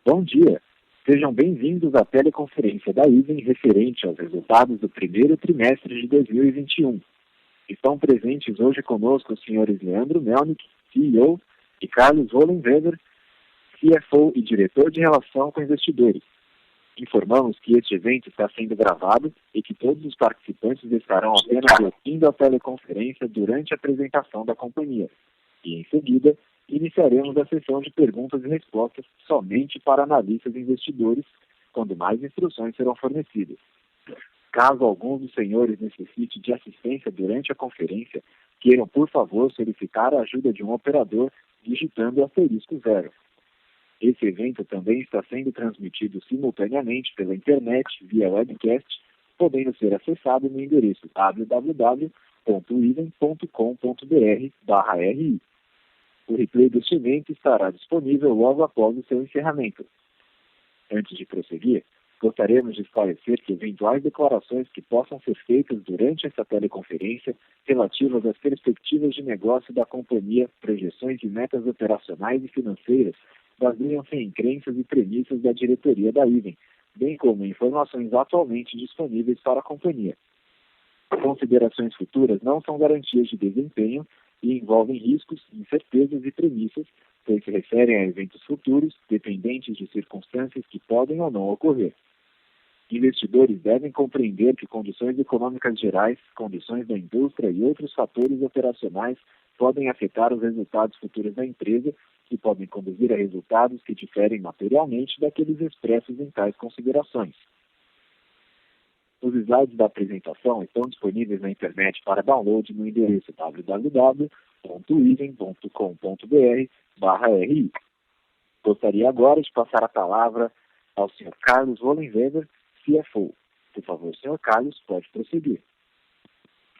Bom dia. Sejam bem-vindos à teleconferência da Even referente aos resultados do primeiro trimestre de 2021. Estão presentes hoje conosco os senhores Leandro Melnick, CEO, e Carlos Hollenweber, CFO e diretor de Relação com Investidores. Informamos que este evento está sendo gravado e que todos os participantes estarão apenas ouvindo a teleconferência durante a apresentação da companhia. E, em seguida, iniciaremos a sessão de perguntas e respostas somente para analistas e investidores, quando mais instruções serão fornecidas. Caso algum dos senhores necessite de assistência durante a conferência, queiram, por favor, solicitar a ajuda de um operador digitando *0. Esse evento também está sendo transmitido simultaneamente pela internet via webcast, podendo ser acessado no endereço www.even.com.br/ri. O replay deste evento estará disponível logo após o seu encerramento. Antes de prosseguir, gostaríamos de esclarecer que eventuais declarações que possam ser feitas durante essa teleconferência relativas às perspectivas de negócio da companhia, projeções e metas operacionais e financeiras baseiam-se em crenças e premissas da diretoria da Even, bem como informações atualmente disponíveis para a companhia. Considerações futuras não são garantias de desempenho e envolvem riscos, incertezas e premissas, pois se referem a eventos futuros, dependentes de circunstâncias que podem ou não ocorrer. Investidores devem compreender que condições econômicas gerais, condições da indústria e outros fatores operacionais podem afetar os resultados futuros da empresa e podem conduzir a resultados que diferem materialmente daqueles expressos em tais considerações. Os slides da apresentação estão disponíveis na internet para download no endereço www.even.com.br/ri. Gostaria agora de passar a palavra ao Sr. Carlos Hollenweber, CFO. Por favor, Sr. Carlos, pode prosseguir.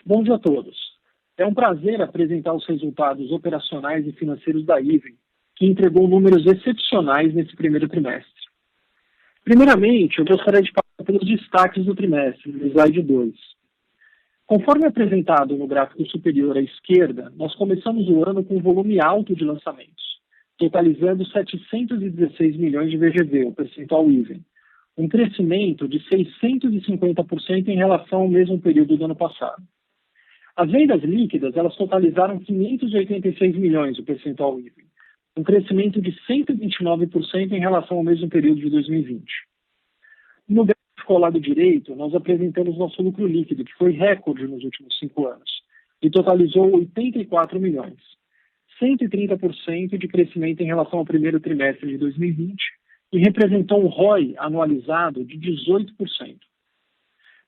Bom dia a todos. É um prazer apresentar os resultados operacionais e financeiros da Even, que entregou números excepcionais nesse primeiro trimestre. Primeiramente, eu gostaria de passar pelos destaques do trimestre, no slide 2. Conforme apresentado no gráfico superior à esquerda, nós começamos o ano com um volume alto de lançamentos, totalizando 716 milhões de VGV, o percentual Even, um crescimento de 650% em relação ao mesmo período do ano passado. As vendas líquidas, elas totalizaram 586 milhões, o percentual Even, um crescimento de 129% em relação ao mesmo período de 2020. No gráfico ao lado direito, nós apresentamos nosso lucro líquido, que foi recorde nos últimos 5 anos, e totalizou 84 milhões, 130% de crescimento em relação ao primeiro trimestre de 2020 e representou um ROI anualizado de 18%.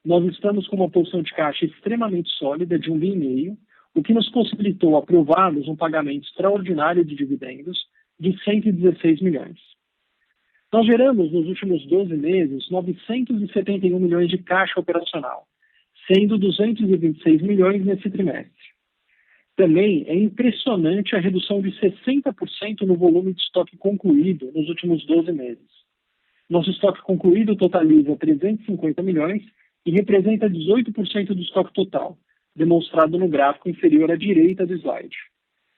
Nós estamos com uma posição de caixa extremamente sólida de 1,5 bilhão, o que nos possibilitou aprovarmos um pagamento extraordinário de dividendos de 116 milhões. Nós geramos nos últimos 12 meses 971 milhões de caixa operacional, sendo 226 milhões nesse trimestre. Também é impressionante a redução de 60% no volume de estoque concluído nos últimos 12 meses. Nosso estoque concluído totaliza 350 milhões e representa 18% do estoque total, demonstrado no gráfico inferior à direita do slide.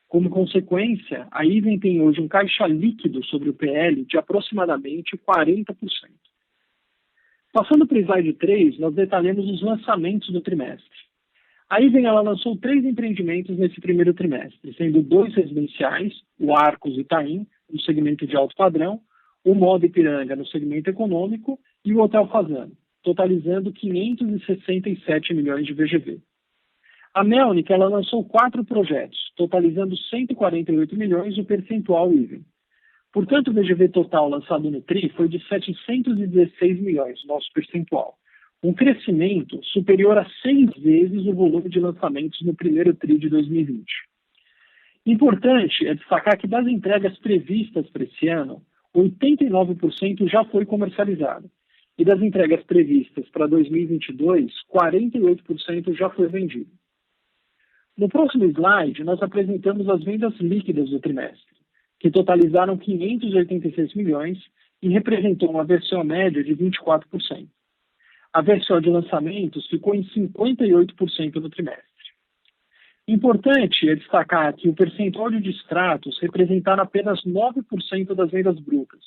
Como consequência, a Even tem hoje um caixa líquido sobre o PL de aproximadamente 40%. Passando para o slide 3, nós detalhamos os lançamentos do trimestre. A Even ela lançou 3 empreendimentos nesse primeiro trimestre, sendo 2 residenciais, o Arcos Itaim, no segmento de alto padrão, o Moda Ipiranga, no segmento econômico, e o Hotel Fazano, totalizando 567 milhões de VGV. A Melnick ela lançou 4 projetos, totalizando 148 milhões o percentual Even. Portanto, o VGV total lançado no TRI foi de 716 milhões, nosso percentual, um crescimento superior a 6 vezes o volume de lançamentos no primeiro TRI de 2020. Importante é destacar que das entregas previstas para esse ano, 89% já foi comercializado, e das entregas previstas para 2022, 48% já foi vendido. No próximo slide, nós apresentamos as vendas líquidas do trimestre, que totalizaram 586 milhões e representou uma versão média de 24%. A versão de lançamentos ficou em 58% no trimestre. Importante é destacar que o percentual de distratos representaram apenas 9% das vendas brutas,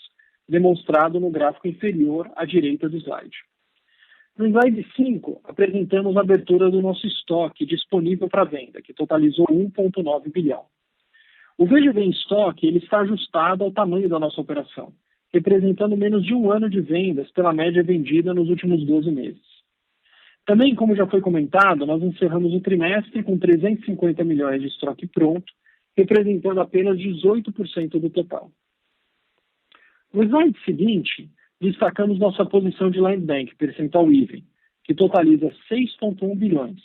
demonstrado no gráfico inferior à direita do slide. No slide 5, apresentamos a abertura do nosso estoque disponível para venda, que totalizou 1,9 bilhão. O VGV em estoque ele está ajustado ao tamanho da nossa operação, representando menos de um ano de vendas pela média vendida nos últimos 12 meses. Também, como já foi comentado, nós encerramos o trimestre com 350 milhões de estoque pronto, representando apenas 18% do total. No slide seguinte, destacamos nossa posição de land bank percentual even, que totaliza 6,1 bilhões,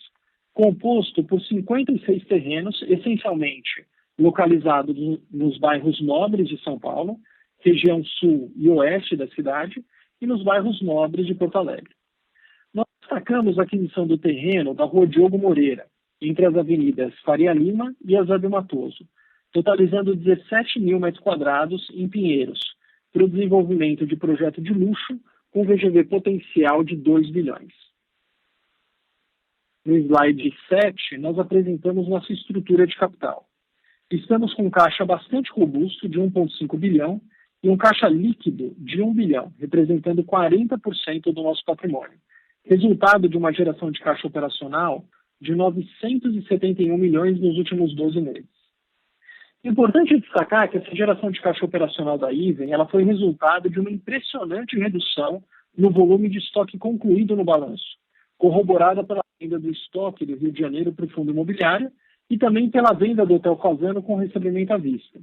composto por 56 terrenos, essencialmente localizados nos bairros nobres de São Paulo, região sul e oeste da cidade, e nos bairros nobres de Porto Alegre. Nós destacamos a aquisição do terreno da Rua Diogo Moreira, entre as avenidas Faria Lima e Eusébio Matoso, totalizando 17 mil metros quadrados em Pinheiros, para o desenvolvimento de projeto de luxo com VGV potencial de 2 bilhões. No slide 7, nós apresentamos nossa estrutura de capital. Estamos com um caixa bastante robusto de 1,5 bilhão e um caixa líquido de 1 bilhão, representando 40% do nosso patrimônio, resultado de uma geração de caixa operacional de 971 milhões nos últimos 12 meses. Importante destacar que essa geração de caixa operacional da Iven ela foi resultado de uma impressionante redução no volume de estoque concluído no balanço, corroborada pela venda do estoque do Rio de Janeiro para o fundo imobiliário e também pela venda do Hotel Fasano com recebimento à vista.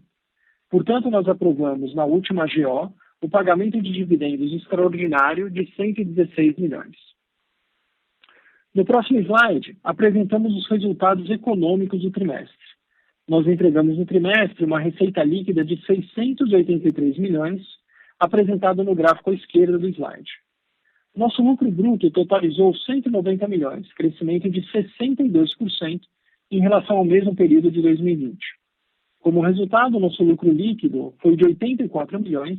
Portanto, nós aprovamos na última GO o pagamento de dividendos extraordinário de 116 milhões. No próximo slide, apresentamos os resultados econômicos do trimestre. Nós entregamos no trimestre uma receita líquida de 683 milhões, apresentado no gráfico à esquerda do slide. Nosso lucro bruto totalizou 190 milhões, crescimento de 62% em relação ao mesmo período de 2020. Como resultado, nosso lucro líquido foi de 84 milhões,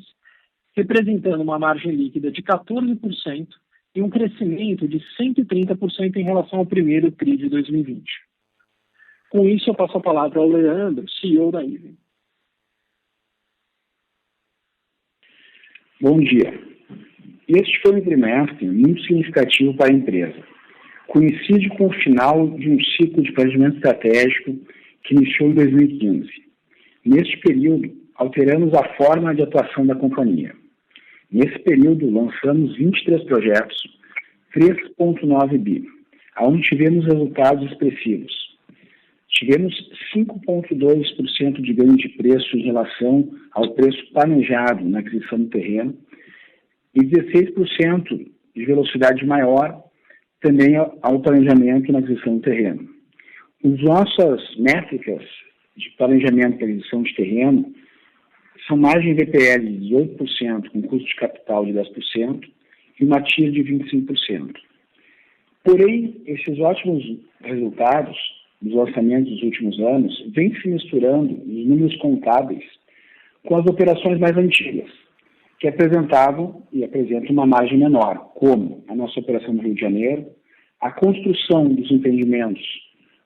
representando uma margem líquida de 14% e um crescimento de 130% em relação ao primeiro TRI de 2020. Com isso, eu passo a palavra ao Leandro, CEO da Iven. Bom dia. Este foi um trimestre muito significativo para a empresa. Coincide com o final de um ciclo de planejamento estratégico que iniciou em 2015. Neste período, alteramos a forma de atuação da companhia. Nesse período, lançamos 23 projetos, 3,9 bi, onde tivemos resultados expressivos. Tivemos 5,2% de ganho de preço em relação ao preço planejado na aquisição do terreno e 16% de velocidade maior também ao planejamento na aquisição do terreno. As nossas métricas de planejamento e aquisição de terreno são margem VPL de 18%, com custo de capital de 10% e uma TIR de 25%. Porém, esses ótimos resultados dos lançamentos dos últimos anos vêm se misturando nos números contábeis com as operações mais antigas, que apresentavam e apresentam uma margem menor, como a nossa operação no Rio de Janeiro, a construção dos empreendimentos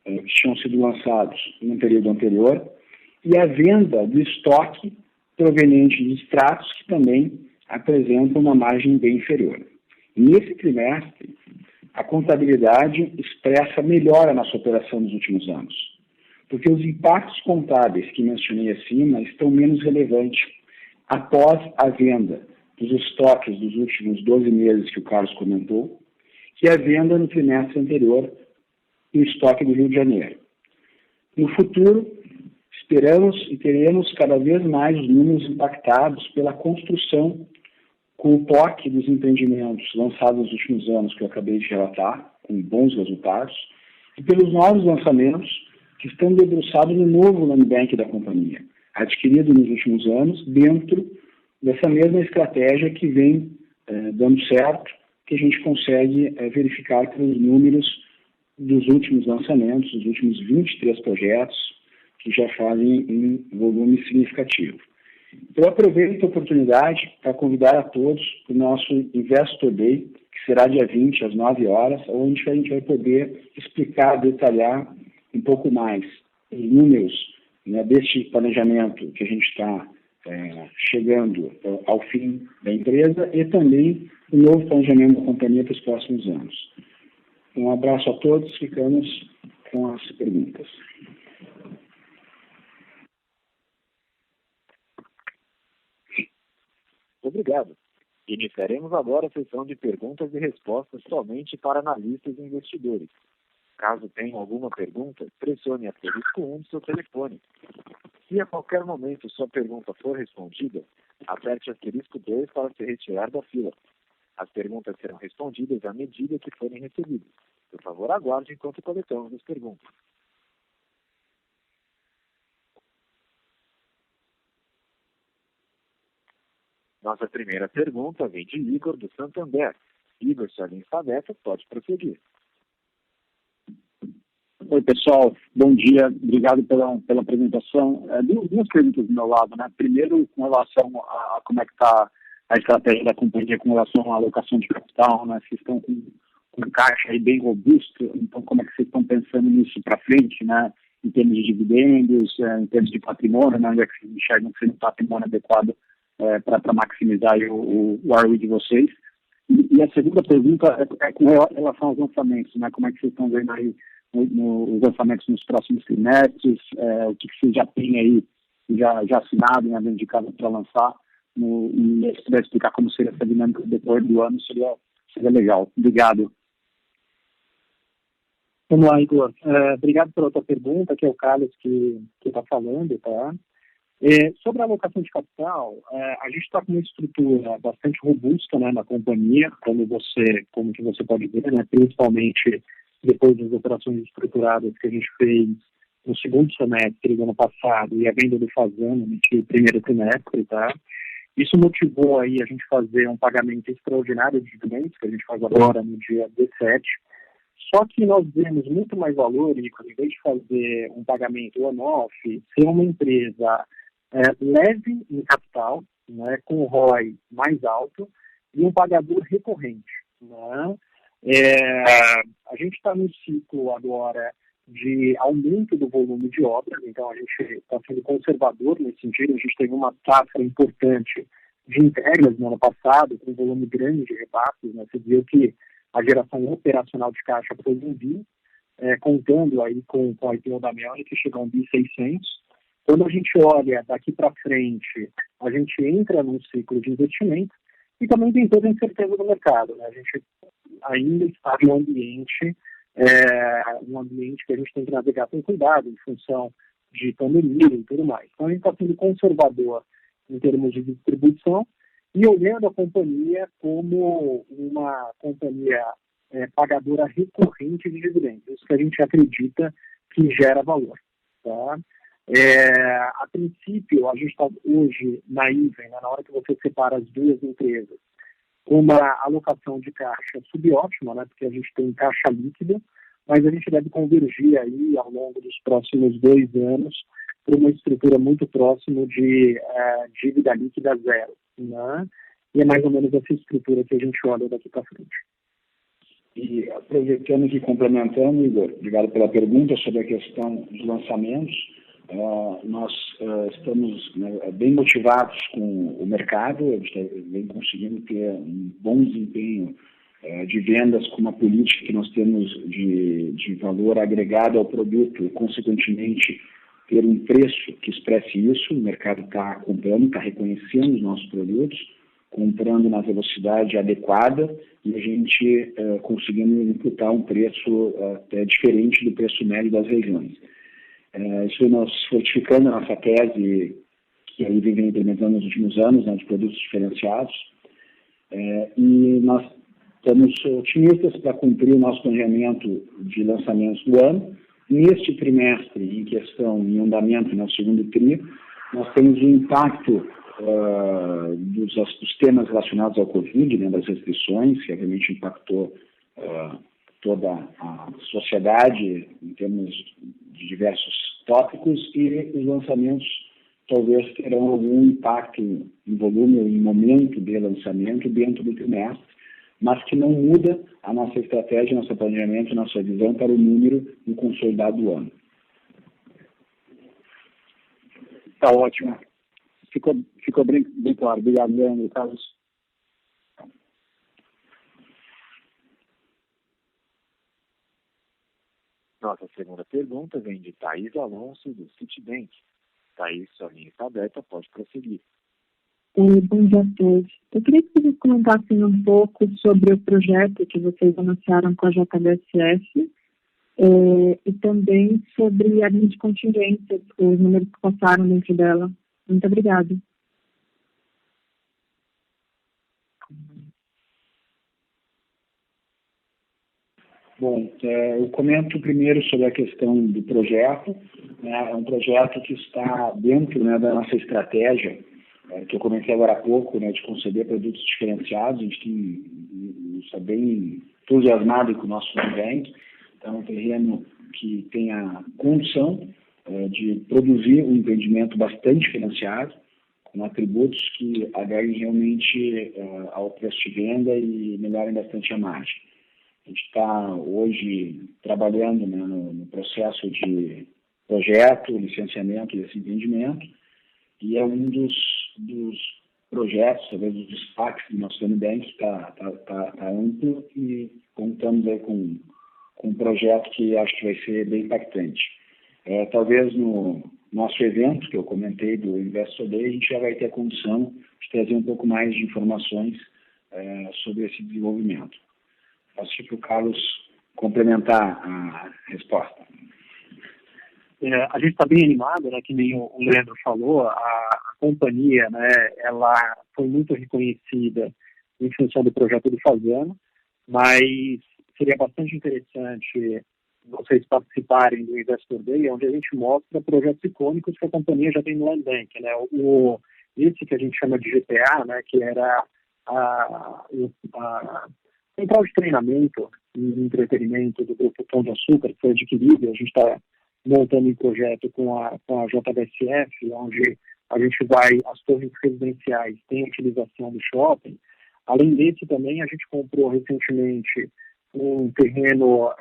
que tinham sido lançados no período anterior e a venda do estoque proveniente de extratos que também apresentam uma margem bem inferior. Nesse trimestre, a contabilidade expressa melhor a nossa operação nos últimos anos, porque os impactos contábeis que mencionei acima estão menos relevantes após a venda dos estoques dos últimos 12 meses que o Carlos comentou, que a venda no trimestre anterior do estoque do Rio de Janeiro. No futuro, esperamos e teremos cada vez mais os números impactados pela construção com o POC dos empreendimentos lançados nos últimos anos, que eu acabei de relatar, com bons resultados, e pelos novos lançamentos que estão debruçados no novo land bank da companhia, adquirido nos últimos anos, dentro dessa mesma estratégia que vem dando certo, que a gente consegue verificar pelos números dos últimos lançamentos, dos últimos 23 projetos, que já fazem um volume significativo. Eu aproveito a oportunidade para convidar a todos para o nosso Investor Day, que será dia 20, às 9 horas, onde a gente vai poder explicar, detalhar um pouco mais os números, né, deste planejamento que a gente está chegando ao fim da empresa e também o novo planejamento da companhia para os próximos anos. Um abraço a todos, ficamos com as perguntas. Obrigado. Iniciaremos agora a sessão de perguntas e respostas somente para analistas e investidores. Caso tenha alguma pergunta, pressione asterisco 1 do seu telefone. Se a qualquer momento sua pergunta for respondida, aperte asterisco 2 para se retirar da fila. As perguntas serão respondidas à medida que forem recebidas. Por favor, aguarde enquanto coletamos as perguntas. Nossa primeira pergunta vem de Igor, do Santander. Igor, se a linha está aberta, pode prosseguir. Oi, pessoal. Bom dia. Obrigado pela apresentação. Duas perguntas do meu lado, né? Primeiro, com relação a como é que está a estratégia da companhia com relação à alocação de capital, né? Vocês estão com caixa aí bem robusto, então como é que vocês estão pensando nisso para frente, né? Em termos de dividendos, em termos de patrimônio, né? Onde é que vocês enxergam que seria um patrimônio adequado para maximizar aí o ROE de vocês? E a segunda pergunta é com relação aos lançamentos, né? Como é que vocês estão vendo aí os lançamentos nos próximos trimestres, o que vocês já têm aí, já assinado, né, dentro de casa para lançar, e se puder explicar como seria essa dinâmica depois do ano, seria legal. Obrigado. Vamos lá, Igor. Obrigado pela tua pergunta, que é o Carlos que está falando, tá? Sobre a alocação de capital, a gente está com uma estrutura bastante robusta, né, na companhia, como que você pode ver, né, principalmente depois das operações estruturadas que a gente fez no segundo semestre do ano passado e a venda do Fazano no primeiro trimestre, tá? Isso motivou aí a gente fazer um pagamento extraordinário de dividendos, que a gente faz agora no dia 17. Só que nós vemos muito mais valor, Nico, em vez de fazer um pagamento on-off, ser uma empresa leve em capital, né, com o ROI mais alto e um pagador recorrente, né? A gente está num ciclo agora de aumento do volume de obras, então a gente está sendo conservador nesse sentido. A gente teve uma safra importante de entregas no ano passado, com um volume grande de repasses, né? Você viu que a geração operacional de caixa foi um bi, contando aí com a IPO da Mel, que chegou a 1.600. Quando a gente olha daqui para frente, a gente entra num ciclo de investimento e também tem toda a incerteza do mercado, né? A gente ainda está em um ambiente que a gente tem que navegar com cuidado em função de pandemia e tudo mais. Então a gente está sendo conservador em termos de distribuição e olhando a companhia como uma companhia pagadora recorrente de dividendos. Isso que a gente acredita que gera valor, tá? A princípio, a gente está hoje na Iven, né, na hora que você separa as duas empresas, com uma alocação de caixa subótima, né, porque a gente tem caixa líquida, mas a gente deve convergir aí ao longo dos próximos 2 anos para uma estrutura muito próxima de dívida líquida zero, né? E é mais ou menos essa estrutura que a gente olha daqui para frente. E aproveitando e complementando, Igor, obrigado pela pergunta sobre a questão dos lançamentos. Nós estamos bem motivados com o mercado, a gente vem conseguindo ter um bom desempenho de vendas com uma política que nós temos de valor agregado ao produto e, consequentemente, ter um preço que expresse isso. O mercado está comprando, está reconhecendo os nossos produtos, comprando na velocidade adequada e a gente conseguindo imputar um preço até diferente do preço médio das regiões. Isso nós fortificando a nossa tese que a Iven vem implementando nos últimos anos, né, de produtos diferenciados, e nós estamos otimistas para cumprir o nosso planejamento de lançamentos do ano. Neste trimestre, em questão, em andamento, no segundo tri, nós temos um impacto dos temas relacionados ao Covid, né, das restrições, que obviamente impactou toda a sociedade em termos de diversos tópicos, e os lançamentos talvez terão algum impacto em volume ou em momento de lançamento dentro do trimestre, mas que não muda a nossa estratégia, nosso planejamento, nossa visão para o número no consolidado do ano. Está ótimo. ficou bem claro. Obrigado, Leandro, Carlos. Nossa segunda pergunta vem de Thaís Alonso, do Citibank. Thaís, sua linha está aberta, pode prosseguir. Bom dia a todos. Eu queria que vocês comentassem um pouco sobre o projeto que vocês anunciaram com a JBSF e também sobre a linha de contingências, os números que passaram dentro dela. Muito obrigada. Bom, eu comento primeiro sobre a questão do projeto. É um projeto que está dentro, né, da nossa estratégia, que eu comentei agora há pouco, né, de conceder produtos diferenciados. A gente está bem entusiasmado com o nosso Land. Então, é um terreno que tem a condição de produzir um empreendimento bastante financiado, com atributos que agreguem realmente ao preço de venda e melhorem bastante a margem. A gente está hoje trabalhando, né, no processo de projeto, licenciamento desse empreendimento, e é um dos projetos, talvez dos destaques do nosso Land, que está amplo, e contamos aí com um projeto que acho que vai ser bem impactante. Talvez no nosso evento, que eu comentei do Investor Day, a gente já vai ter a condição de trazer um pouco mais de informações sobre esse desenvolvimento. Posso ir para o Carlos complementar a resposta. A gente está bem animado, né, que nem o Leandro falou, a companhia, né, ela foi muito reconhecida em função do projeto do Fasano, mas seria bastante interessante vocês participarem do Investor Day, onde a gente mostra projetos icônicos que a companhia já tem no Land Bank, né? Esse que a gente chama de GTA, né, que era a central de treinamento e entretenimento do Grupo Pão de Açúcar, que foi adquirido. A gente está montando um projeto com a JBSF, onde a gente vai, as torres residenciais têm utilização do shopping. Além desse, também a gente comprou recentemente um terreno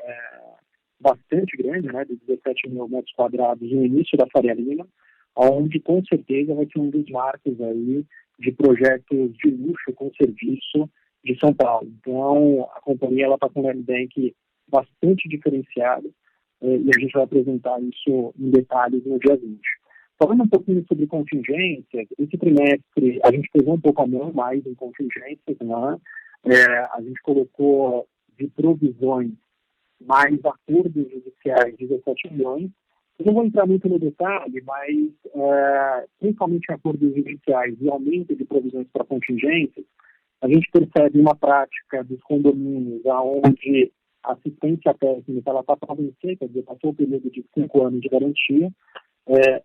bastante grande, né, de 17 mil metros quadrados no início da Faria Lima, onde com certeza vai ser um dos marcos aí de projetos de luxo com serviço de São Paulo. Então, a companhia está com um land bank bastante diferenciado e a gente vai apresentar isso em detalhes no dia 20. Falando um pouquinho sobre contingências, esse trimestre a gente pegou um pouco a mão mais em contingências, né? A gente colocou de provisões mais acordos judiciais 17 milhões. Eu não vou entrar muito no detalhe, mas principalmente acordos judiciais e aumento de provisões para contingências, a gente percebe uma prática dos condomínios onde a assistência técnica está para vencer, quer dizer, passou o período de 5 anos de garantia.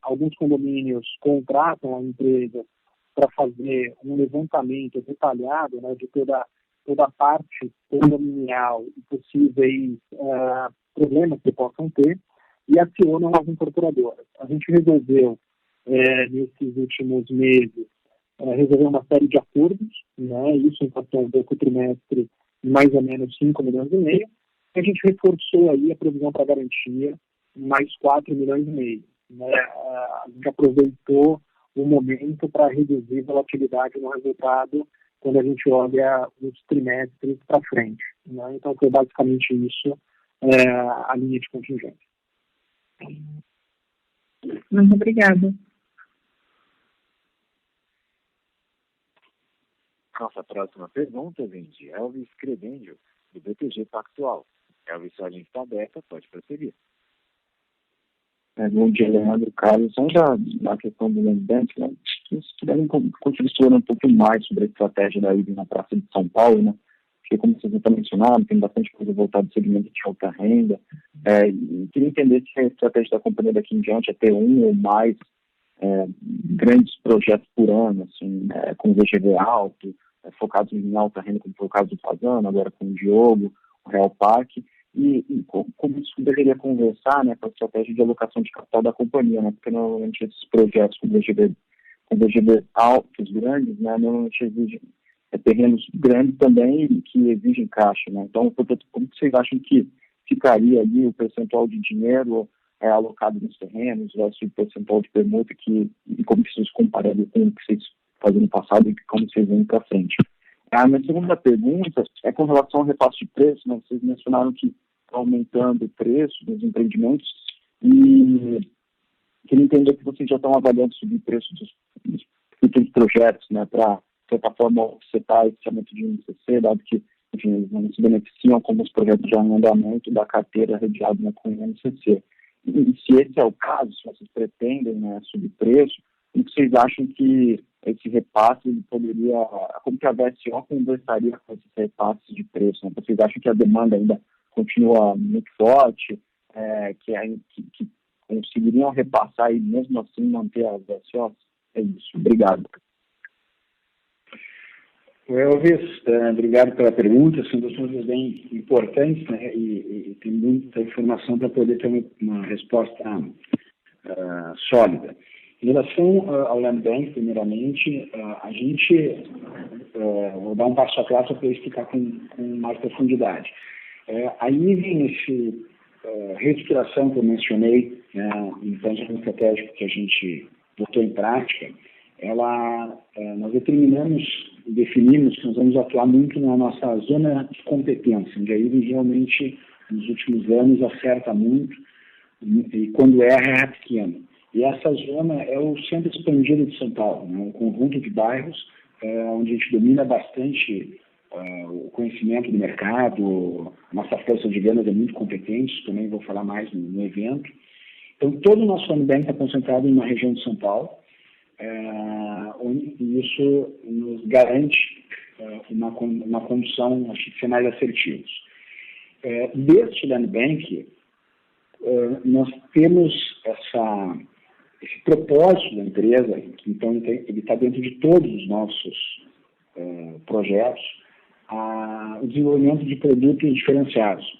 Alguns condomínios contratam a empresa para fazer um levantamento detalhado, né, de toda a parte condominial e possíveis problemas que possam ter, e acionam as incorporadoras. A gente resolveu, nesses últimos meses, resolver uma série de acordos, né, isso impactou um pouco o trimestre em mais ou menos 5,5 milhões. E a gente reforçou aí a provisão para garantia em mais 4,5 milhões. Né? A gente aproveitou o momento para reduzir volatilidade no resultado quando a gente olha os trimestres para frente. Né? Então, foi basicamente isso a linha de contingência. Muito obrigada. Nossa próxima pergunta vem de Elvis Credendio, do BTG Pactual. Elvis, sua linha está aberta, pode prosseguir. Bom dia, Leandro, Carlos. Ainda na questão do Land Bank, né, se puderem continuar explorando um pouco mais sobre a estratégia da IBM na Praça de São Paulo, né? Porque, como vocês já mencionaram, tem bastante coisa voltada ao segmento de alta renda. Queria entender se a estratégia da companhia daqui em diante é ter um ou mais grandes projetos por ano, assim, com VGV alto, focados em alta renda, como foi o caso do Fasano, agora com o Diogo, o Real Parque, e como isso deveria conversar, né, com a estratégia de alocação de capital da companhia, né, porque normalmente esses projetos com VGV altos, grandes, né, normalmente exigem terrenos grandes também que exigem caixa, né. Então, portanto, como vocês acham que ficaria ali o percentual de dinheiro alocado nos terrenos, o percentual de permuta, e como que vocês comparando com o que vocês faziam no passado e como vocês vêm para frente. A minha segunda pergunta é com relação ao repasse de preço, né? Vocês mencionaram que está aumentando o preço dos empreendimentos e queria entender que vocês já estão avaliando subir o preço dos futuros projetos, né, para, de certa forma, setar esse aumento de INCC, dado que, enfim, eles não se beneficiam como os projetos já em andamento da carteira redeada, né, com o INCC. E se esse é o caso, se vocês pretendem, né, subir preço, o que vocês acham que esse repasse poderia, como que a VSO conversaria com esses repasses de preço? Né? Vocês acham que a demanda ainda continua muito forte, que conseguiriam repassar e mesmo assim manter as VSOs? É isso. Obrigado. Elvis, obrigado pela pergunta. São duas coisas bem importantes, né? E tem muita informação para poder ter uma resposta sólida. Em relação ao Land Bank, primeiramente, a gente, vou dar um passo atrás para explicar com mais profundidade. Aí vem esse reestruturação que eu mencionei, né, em planejamento estratégico que a gente botou em prática, nós definimos que nós vamos atuar muito na nossa zona de competência, onde a IVE realmente, nos últimos anos, acerta muito, e quando erra, é pequeno. E essa zona é o centro expandido de São Paulo, né, um conjunto de bairros onde a gente domina bastante o conhecimento do mercado, nossa força de vendas é muito competente, também vou falar mais no evento. Então, todo o nosso Land Bank está concentrado na região de São Paulo, e isso nos garante uma condição, acho que, ser mais assertivos. Deste Land Bank, nós temos esse propósito da empresa, que então ele está dentro de todos os nossos projetos, o desenvolvimento de produtos diferenciados.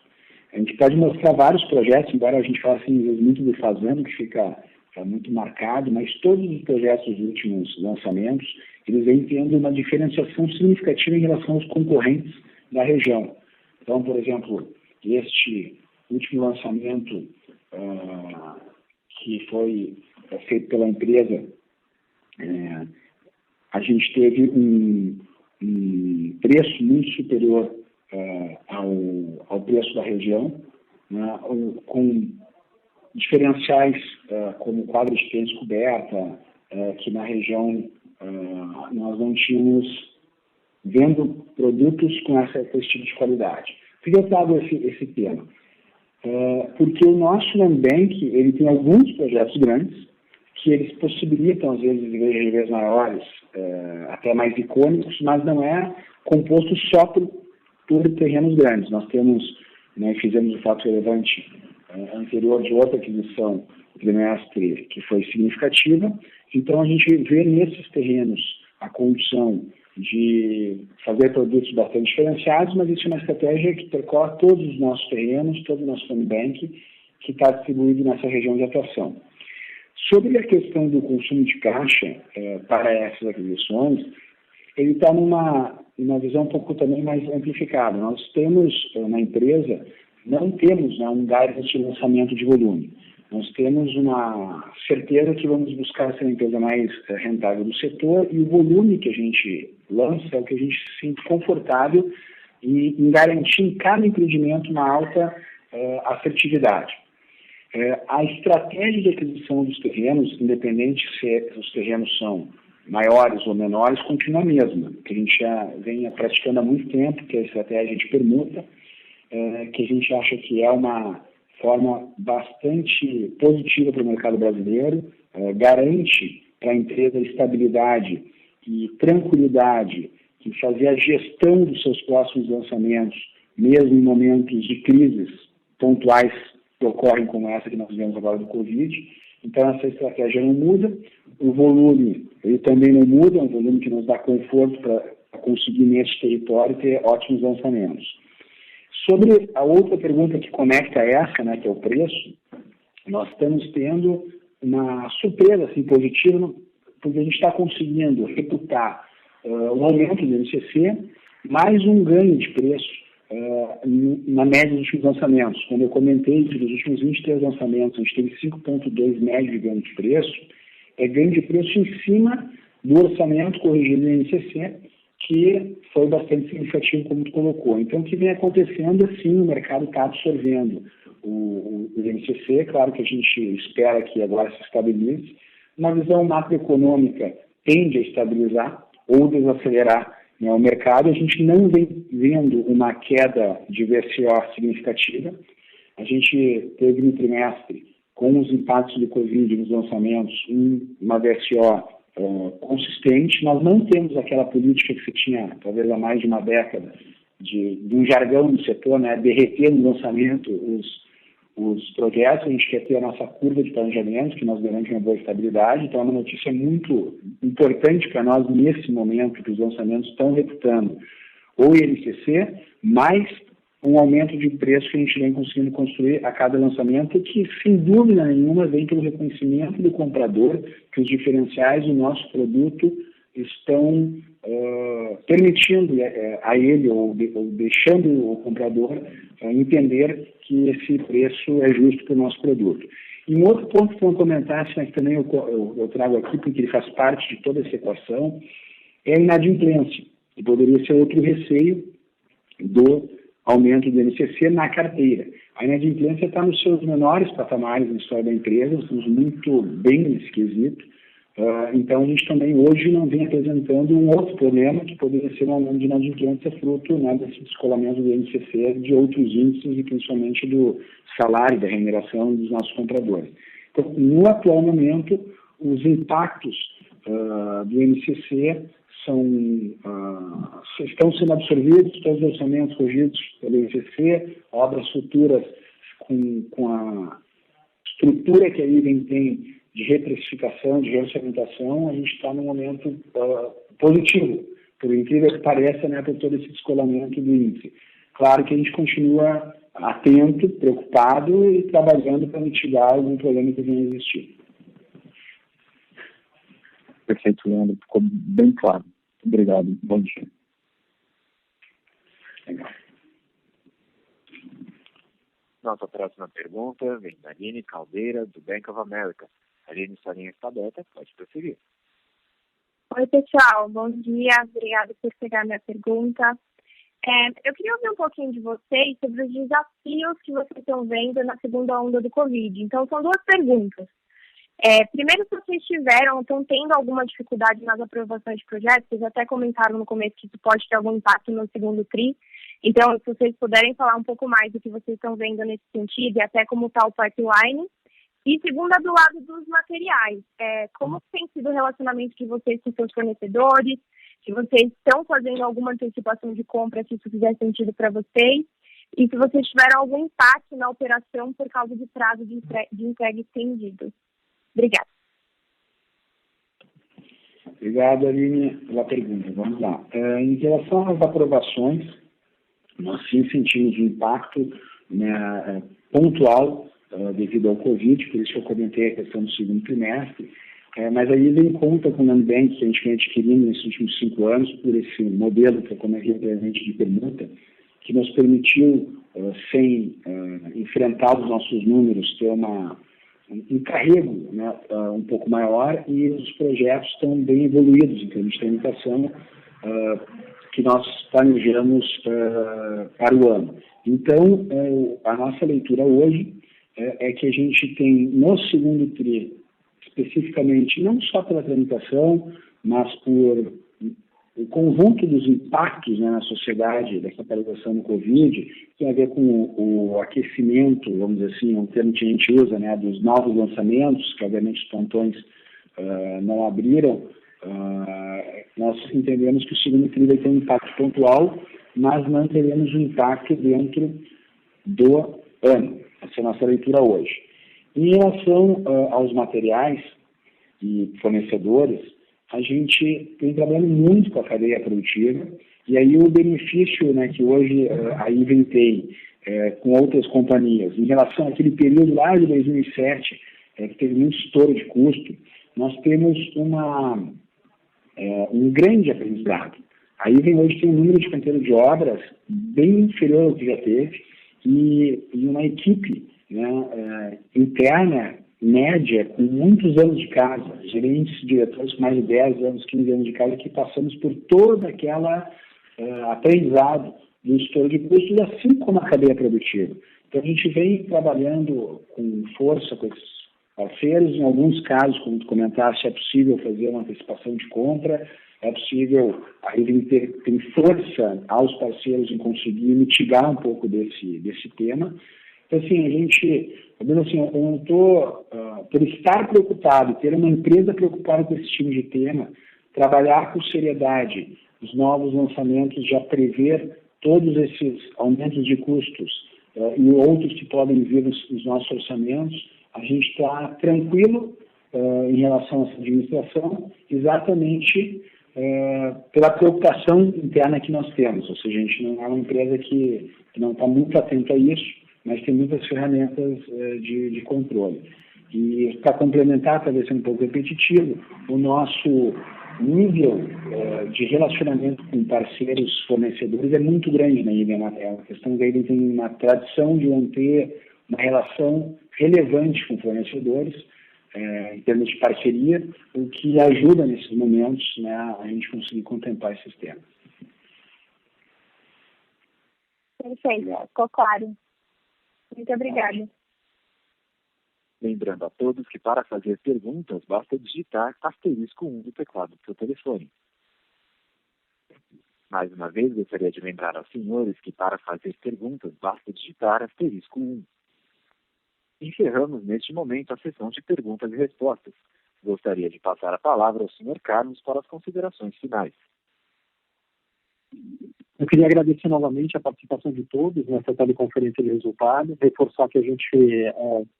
A gente pode mostrar vários projetos, embora a gente fale assim, muito do Fazano, que fica muito marcado, mas todos os projetos dos últimos lançamentos, eles vêm tendo uma diferenciação significativa em relação aos concorrentes da região. Então, por exemplo, este último lançamento que foi feito pela empresa, a gente teve um preço muito superior ao preço da região, né, com diferenciais como quadro de tênis coberta, que na região nós não tínhamos vendo produtos com esse tipo de qualidade. Por que eu trago esse tema? Porque o nosso Land Bank, ele tem alguns projetos grandes que eles possibilitam, às vezes, IGVs maiores, até mais icônicos, mas não é composto só por terrenos grandes. Nós temos, né, fizemos o fato relevante anterior de outra aquisição do trimestre que foi significativa, então a gente vê nesses terrenos a condição de fazer produtos bastante diferenciados, mas isso é uma estratégia que percorre todos os nossos terrenos, todo o nosso Land Bank, que está distribuído nessa região de atuação. Sobre a questão do consumo de caixa para essas aquisições, ele está numa visão um pouco também mais amplificada. Nós temos, na empresa, não temos, né, um guidance de lançamento de volume. Nós temos uma certeza que vamos buscar ser a empresa mais rentável do setor, e o volume que a gente lança é o que a gente se sente confortável em garantir em cada empreendimento uma alta assertividade. A estratégia de aquisição dos terrenos, independente se os terrenos são maiores ou menores, continua a mesma, que a gente já vem praticando há muito tempo, que é a estratégia de permuta, que a gente acha que é uma forma bastante positiva para o mercado brasileiro, garante para a empresa estabilidade e tranquilidade em fazer a gestão dos seus próximos lançamentos, mesmo em momentos de crises pontuais que ocorrem como essa que nós vivemos agora do Covid. Então, essa estratégia não muda. O volume, ele também não muda, é um volume que nos dá conforto para conseguir nesse território ter ótimos lançamentos. Sobre a outra pergunta que conecta essa, né, que é o preço, nós estamos tendo uma surpresa assim, positiva, porque a gente está conseguindo reputar um aumento do INCC, mais um ganho de preço na média dos últimos lançamentos. Quando eu comentei que dos últimos 23 lançamentos a gente teve 5,2 médio de ganho de preço, é ganho de preço em cima do orçamento corrigido do INCC, que foi bastante significativo, como tu colocou. Então, o que vem acontecendo, sim, o mercado está absorvendo o INCC, claro que a gente espera que agora se estabilize. Na visão macroeconômica, tende a estabilizar ou desacelerar, né, o mercado. A gente não vem vendo uma queda de VSO significativa. A gente teve no trimestre, com os impactos do Covid nos lançamentos, uma VSO consistente. Nós não temos aquela política que se tinha, talvez há mais de uma década, de um jargão do setor, né, derreter no lançamento os projetos. A gente quer ter a nossa curva de planejamento, que nos garante uma boa estabilidade. Então, é uma notícia muito importante para nós nesse momento, que os lançamentos estão reputando o INCC, mais um aumento de preço que a gente vem conseguindo construir a cada lançamento, que, sem dúvida nenhuma, vem pelo reconhecimento do comprador, que os diferenciais do nosso produto estão permitindo a ele, ou deixando o comprador entender que esse preço é justo para o nosso produto. E um outro ponto que eu comentasse, mas que também eu trago aqui, porque ele faz parte de toda essa equação, é a inadimplência, que poderia ser outro receio do aumento do INCC na carteira. A inadimplência está nos seus menores patamares na história da empresa, estamos muito bem nesse quesito. Então, a gente também hoje não vem apresentando um outro problema, que poderia ser um aumento de inadimplência fruto, né, desse descolamento do INCC de outros índices e principalmente do salário, da remuneração dos nossos compradores. Então, no atual momento, os impactos do INCC estão sendo absorvidos, todos os orçamentos corrigidos pelo INCC, obras futuras com a estrutura que a IVEN tem de reprecificação, de reorçamentação. A gente está num momento positivo, por incrível que pareça, né, por todo esse descolamento do índice. Claro que a gente continua atento, preocupado e trabalhando para mitigar algum problema que venha a existir. Perfeito, Leandro. Ficou bem claro. Obrigado. Bom dia. Legal. Nossa próxima pergunta vem da Aline Caldeira, do Bank of America. Aline, sua linha está aberta, pode prosseguir. Oi, pessoal. Bom dia. Obrigada por pegar minha pergunta. Eu queria ouvir um pouquinho de vocês sobre os desafios que vocês estão vendo na segunda onda do Covid. Então, são duas perguntas. Primeiro, se vocês estão tendo alguma dificuldade nas aprovações de projetos, vocês até comentaram no começo que isso pode ter algum impacto no segundo TRI. Então, se vocês puderem falar um pouco mais do que vocês estão vendo nesse sentido e até como está o pipeline. E segunda, do lado dos materiais, como tem sido o relacionamento de vocês com seus fornecedores, se vocês estão fazendo alguma antecipação de compra, se isso fizer sentido para vocês, e se vocês tiveram algum impacto na operação por causa de prazo de entrega estendido. Obrigada. Obrigado, Aline, pela pergunta. Vamos lá. Em relação às aprovações, nós sim sentimos um impacto, né, pontual devido ao Covid, por isso que eu comentei a questão do segundo trimestre, mas aí vem conta com o land bank que a gente vem adquirindo nesses últimos 5 anos, por esse modelo que eu comentei anteriormente de permuta, que nos permitiu, sem enfrentar os nossos números, ter um carrego, né, um pouco maior, e os projetos estão bem evoluídos em termos de tramitação que nós planejamos para o ano. Então, a nossa leitura hoje é que a gente tem no segundo TRI, especificamente, não só pela tramitação, mas por o conjunto dos impactos, né, na sociedade dessa paralisação do Covid, tem a ver com o aquecimento, vamos dizer assim, um termo que a gente usa, né, dos novos lançamentos, que obviamente os pontões não abriram. Nós entendemos que o segundo TRI vai ter um impacto pontual, mas não teremos um impacto dentro do ano. Essa é a nossa leitura hoje. Em relação aos materiais e fornecedores, a gente tem trabalhado muito com a cadeia produtiva, e aí o benefício, né, que hoje a IVEN tem com outras companhias, em relação àquele período lá de 2007, que teve muito estouro de custo, nós temos um grande aprendizado. A Ivem hoje tem um número de canteiro de obras bem inferior ao que já teve e uma equipe, né, interna, média, com muitos anos de casa, gerentes, diretores com mais de 10 anos, 15 anos de casa, que passamos por toda aquela aprendizado do estouro de custos, assim como a cadeia produtiva. Então, a gente vem trabalhando com força com esses parceiros. Em alguns casos, como tu comentaste, é possível fazer uma antecipação de compra, é possível a Ivem ter força aos parceiros em conseguir mitigar um pouco desse tema. Então, assim, eu não estou, por estar preocupado, ter uma empresa preocupada com esse tipo de tema, trabalhar com seriedade os novos lançamentos, já prever todos esses aumentos de custos e outros que podem vir nos nossos orçamentos, a gente está tranquilo em relação a essa administração, exatamente pela preocupação interna que nós temos. Ou seja, a gente não é uma empresa que não está muito atenta a isso, mas tem muitas ferramentas de controle. E para complementar, talvez sendo um pouco repetitivo, o nosso nível de relacionamento com parceiros fornecedores é muito grande na Ivem Anatel. A questão da Ivem tem uma tradição de manter uma relação relevante com fornecedores, em termos de parceria, o que ajuda nesses momentos, né, a gente conseguir contemplar esses temas. Perfeito, ficou claro. Muito obrigada. Lembrando a todos que para fazer perguntas, basta digitar *1 do teclado do seu telefone. Mais uma vez, gostaria de lembrar aos senhores que para fazer perguntas, basta digitar *1. Encerramos neste momento a sessão de perguntas e respostas. Gostaria de passar a palavra ao Sr. Carlos para as considerações finais. Eu queria agradecer novamente a participação de todos nessa teleconferência de resultados, reforçar que a gente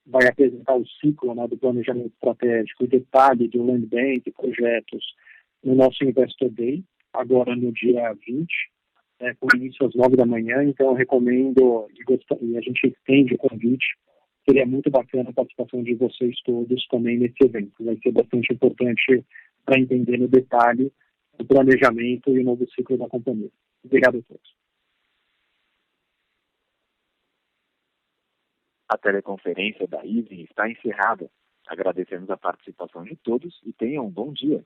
vai apresentar o ciclo, né, do planejamento estratégico e detalhe do Land Bank, projetos, no nosso Investor Day, agora no dia 20, com início às 9 da manhã. Então, eu recomendo e a gente estende o convite. Seria muito bacana a participação de vocês todos também nesse evento. Vai ser bastante importante para entender no detalhe o planejamento e o novo ciclo da companhia. Obrigado a todos. A teleconferência da Ivem está encerrada. Agradecemos a participação de todos e tenham um bom dia.